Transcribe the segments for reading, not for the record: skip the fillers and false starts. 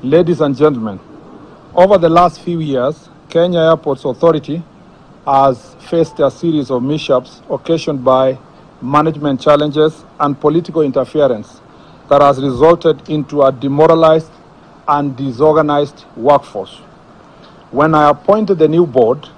Ladies and gentlemen, over the last few years, Kenya Airports Authority has faced a series of mishaps occasioned by management challenges and political interference that has resulted into a demoralized and disorganized workforce. When I appointed the new board,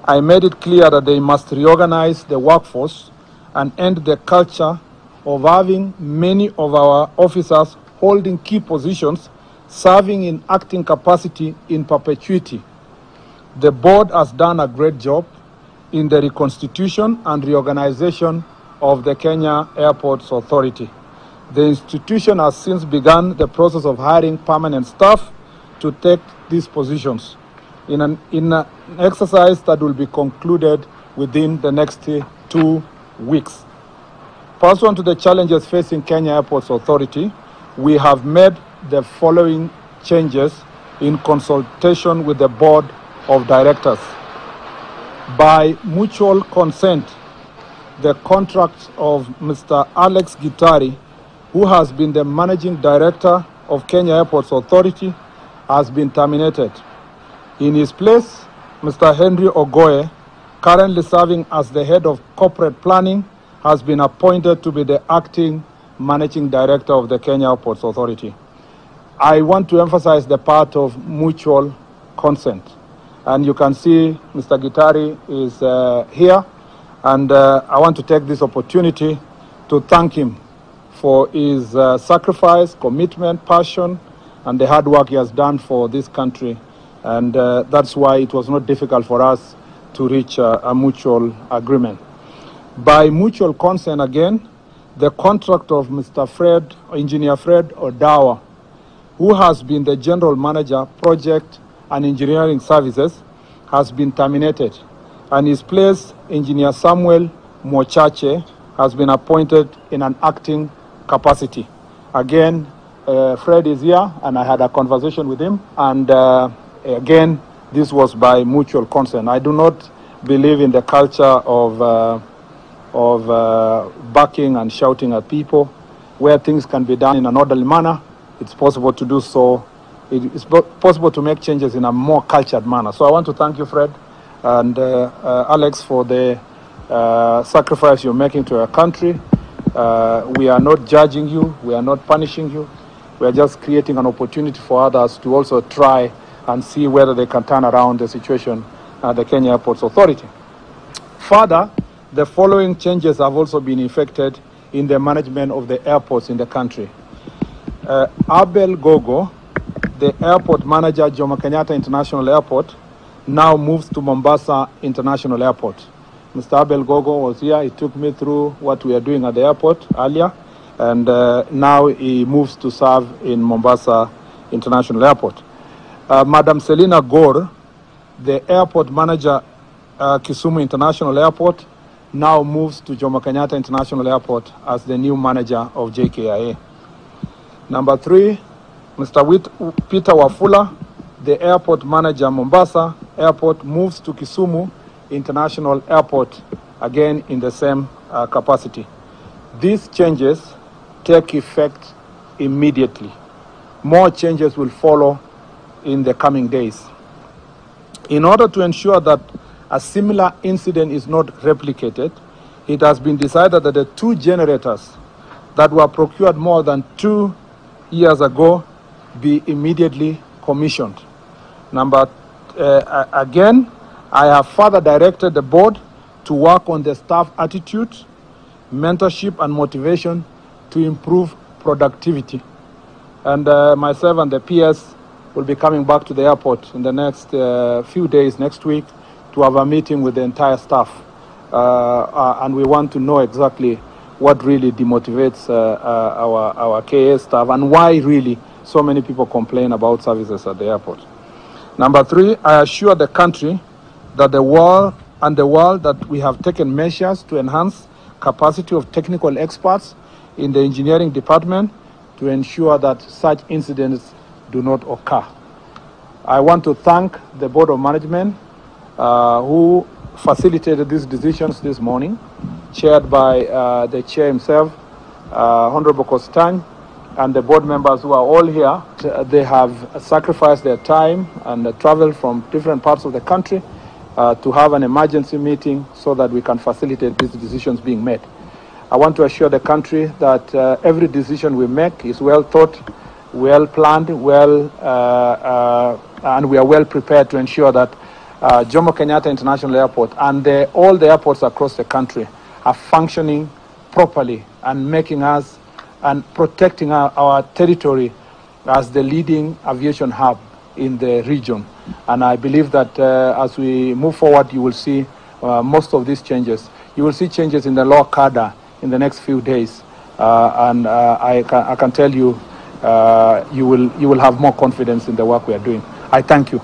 I made it clear that they must reorganize the workforce and end the culture of having many of our officers holding key positions, serving in acting capacity in perpetuity. The board has done a great job in the reconstitution and reorganization of the Kenya Airports Authority. The institution has since begun the process of hiring permanent staff to take these positions in an exercise that will be concluded within the next 2 weeks. Pursuant to the challenges facing Kenya Airports Authority, we have made the following changes in consultation with the board of directors. By mutual consent, the contract of Mr. Alex Gitari, who has been the managing director of Kenya Airports Authority, has been terminated. In his place, Mr. Henry Ogoye, currently serving as the head of corporate planning, has been appointed to be the acting managing director of the Kenya Airports Authority. I want to emphasize the part of mutual consent. And you can see Mr. Gitari is here. And I want to take this opportunity to thank him for his sacrifice, commitment, passion, and the hard work he has done for this country. And that's why it was not difficult for us to reach a mutual agreement. By mutual consent again, the contract of Mr. Engineer Fred Odawa, who has been the General Manager, Project and Engineering Services, has been terminated. And his place, Engineer Samuel Mochache, has been appointed in an acting capacity. Again, Fred is here, and I had a conversation with him. And again, this was by mutual consent. I do not believe in the culture of backing and shouting at people. Where things can be done in an orderly manner, it's possible to do so. It's possible to make changes in a more cultured manner. So I want to thank you, Fred, and Alex, for the sacrifice you're making to our country. We are not judging you. We are not punishing you. We are just creating an opportunity for others to also try and see whether they can turn around the situation at the Kenya Airports Authority. Further, the following changes have also been effected in the management of the airports in the country. Abel Gogo, the airport manager at Jomo Kenyatta International Airport, now moves to Mombasa International Airport. Mr. Abel Gogo was here. He took me through what we are doing at the airport earlier, and now he moves to serve in Mombasa International Airport. Madam Selina Gore, the airport manager at Kisumu International Airport, now moves to Jomo Kenyatta International Airport as the new manager of JKIA. Number 3, Mr. Peter Wafula, the airport manager Mombasa Airport, moves to Kisumu International Airport, again in the same capacity. These changes take effect immediately. More changes will follow in the coming days. In order to ensure that a similar incident is not replicated, it has been decided that the 2 generators that were procured more than 2 years ago be immediately commissioned. Again, I have further directed the board to work on the staff attitude, mentorship, and motivation to improve productivity. And myself and the PS will be coming back to the airport in the next few days, next week, to have a meeting with the entire staff. And we want to know exactly what really demotivates our KA staff and why really so many people complain about services at the airport. Number 3, I assure the country that the world that we have taken measures to enhance capacity of technical experts in the engineering department to ensure that such incidents do not occur. I want to thank the Board of Management who facilitated these decisions this morning, chaired by the chair himself, Honorable Kostany, and the board members who are all here. They have sacrificed their time and traveled from different parts of the country to have an emergency meeting so that we can facilitate these decisions being made. I want to assure the country that every decision we make is well thought, well planned, and we are well prepared to ensure that Jomo Kenyatta International Airport and all the airports across the country are functioning properly and making us and protecting our territory as the leading aviation hub in the region. And I believe that as we move forward, you will see most of these changes. You will see changes in the law cadre in the next few days, and I can tell you, you will have more confidence in the work we are doing. I thank you.